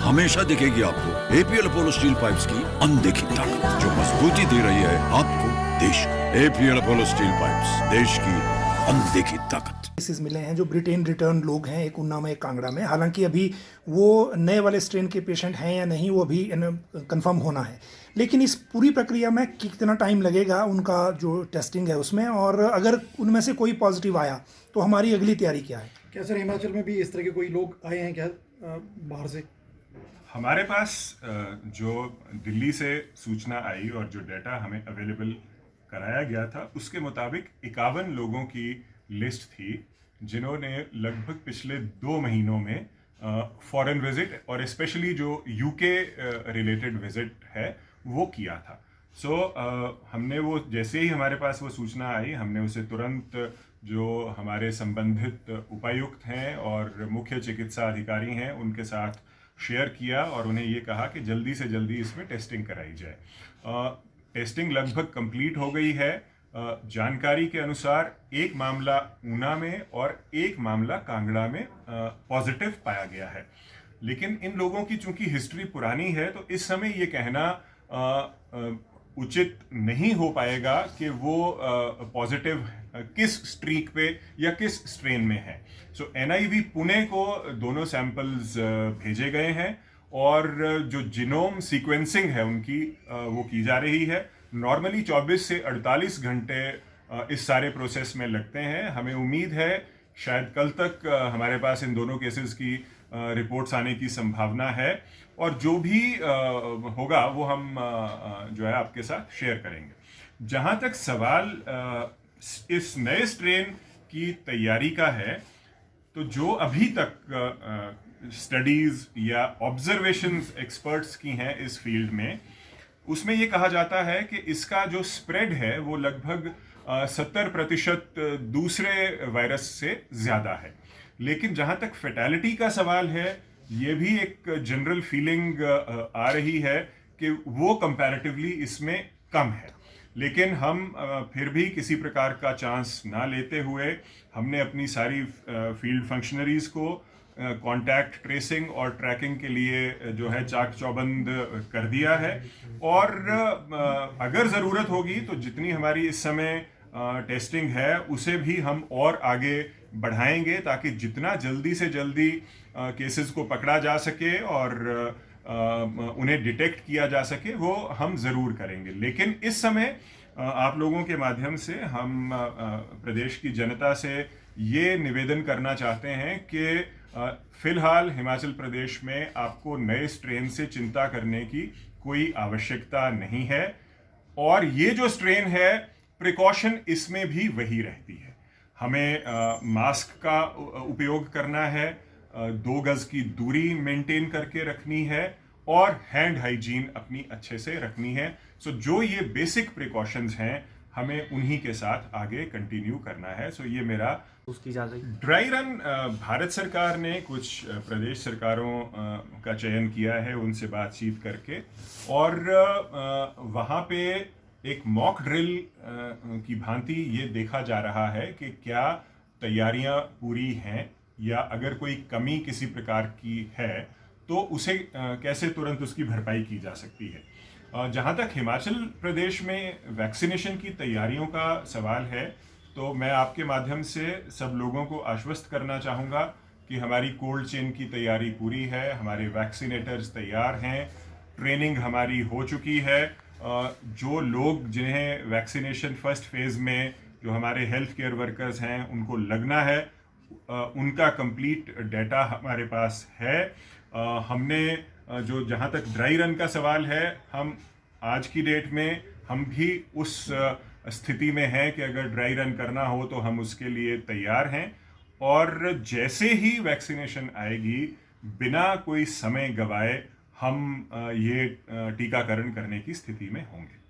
हमेशा दिखेगी आपको एपीएल अपोलो स्टील पाइप्स की अनदेखी ताकत, जो मजबूती दे रही है आपको, देश को। एपीएल अपोलो स्टील पाइप्स, देश की अनदेखी ताकत। केसेस मिले हैं जो ब्रिटेन रिटर्न लोग हैं, एक उन्ना में एक कांगड़ा में। हालांकि अभी वो नए वाले स्ट्रेन के पेशेंट हैं या नहीं वो अभी कंफर्म होना है, लेकिन इस पूरी प्रक्रिया में कितना टाइम लगेगा उनका जो टेस्टिंग है उसमें, और अगर उनमें से कोई पॉजिटिव आया तो हमारी अगली तैयारी क्या है? क्या सर हिमाचल में भी इस तरह के कोई लोग आए हैं क्या बाहर से? हमारे पास जो दिल्ली से सूचना आई और जो डेटा हमें अवेलेबल कराया गया था उसके मुताबिक 51 लोगों की लिस्ट थी जिन्होंने लगभग पिछले 2 महीनों में फॉरेन विजिट और स्पेशली जो यूके रिलेटेड विजिट है वो किया था। हमने वो जैसे ही हमारे पास वो सूचना आई हमने उसे तुरंत जो हमारे संबंधित उपायुक्त हैं और मुख्य चिकित्सा अधिकारी हैं उनके साथ शेयर किया और उन्हें ये कहा कि जल्दी से जल्दी इसमें टेस्टिंग कराई जाए। टेस्टिंग लगभग कंप्लीट हो गई है। जानकारी के अनुसार एक मामला ऊना में और एक मामला कांगड़ा में पॉजिटिव पाया गया है, लेकिन इन लोगों की चूंकि हिस्ट्री पुरानी है तो इस समय ये कहना उचित नहीं हो पाएगा कि वो पॉजिटिव किस स्ट्रीक पे या किस स्ट्रेन में है। एनआईवी पुणे को दोनों सैंपल्स भेजे गए हैं और जो जीनोम सीक्वेंसिंग है उनकी वो की जा रही है। नॉर्मली 24 से 48 घंटे इस सारे प्रोसेस में लगते हैं। हमें उम्मीद है शायद कल तक हमारे पास इन दोनों केसेस की रिपोर्ट्स आने की संभावना है और जो भी होगा वो हम जो है आपके साथ शेयर करेंगे। जहाँ तक सवाल इस नए स्ट्रेन की तैयारी का है, तो जो अभी तक स्टडीज या ऑब्जर्वेशंस एक्सपर्ट्स की हैं इस फील्ड में, उसमें ये कहा जाता है कि इसका जो स्प्रेड है वो लगभग 70% दूसरे वायरस से ज़्यादा है। लेकिन जहाँ तक फैटेलिटी का सवाल है, ये भी एक जनरल फीलिंग आ रही है कि वो कंपैरेटिवली इसमें कम है। लेकिन हम फिर भी किसी प्रकार का चांस ना लेते हुए हमने अपनी सारी फील्ड फंक्शनरीज को कॉन्टैक्ट ट्रेसिंग और ट्रैकिंग के लिए जो है चाक चौबंद कर दिया है और अगर ज़रूरत होगी तो जितनी हमारी इस समय टेस्टिंग है उसे भी हम और आगे बढ़ाएंगे ताकि जितना जल्दी से जल्दी केसेस को पकड़ा जा सके और उन्हें डिटेक्ट किया जा सके वो हम ज़रूर करेंगे। लेकिन इस समय आप लोगों के माध्यम से हम प्रदेश की जनता से ये निवेदन करना चाहते हैं कि फ़िलहाल हिमाचल प्रदेश में आपको नए स्ट्रेन से चिंता करने की कोई आवश्यकता नहीं है और ये जो स्ट्रेन है प्रिकॉशन इसमें भी वही रहती है। हमें मास्क का उपयोग करना है, 2 गज की दूरी मेंटेन करके रखनी है और हैंड हाइजीन अपनी अच्छे से रखनी है। जो ये बेसिक प्रिकॉशंस हैं हमें उन्हीं के साथ आगे कंटिन्यू करना है। ये मेरा उसकी इजाज़त। ड्राई रन भारत सरकार ने कुछ प्रदेश सरकारों का चयन किया है उनसे बातचीत करके और वहाँ पे एक मॉक ड्रिल की भांति ये देखा जा रहा है कि क्या तैयारियां पूरी हैं या अगर कोई कमी किसी प्रकार की है तो उसे कैसे तुरंत उसकी भरपाई की जा सकती है। जहाँ तक हिमाचल प्रदेश में वैक्सीनेशन की तैयारियों का सवाल है तो मैं आपके माध्यम से सब लोगों को आश्वस्त करना चाहूँगा कि हमारी कोल्ड चेन की तैयारी पूरी है, हमारे वैक्सीनेटर्स तैयार हैं, ट्रेनिंग हमारी हो चुकी है। जो लोग जिन्हें वैक्सीनेशन फर्स्ट फेज़ में जो हमारे हेल्थ केयर वर्कर्स हैं उनको लगना है उनका कंप्लीट डेटा हमारे पास है। हमने जो जहाँ तक ड्राई रन का सवाल है, हम आज की डेट में हम भी उस स्थिति में हैं कि अगर ड्राई रन करना हो तो हम उसके लिए तैयार हैं और जैसे ही वैक्सीनेशन आएगी बिना कोई समय गवाए हम ये टीकाकरण करने की स्थिति में होंगे।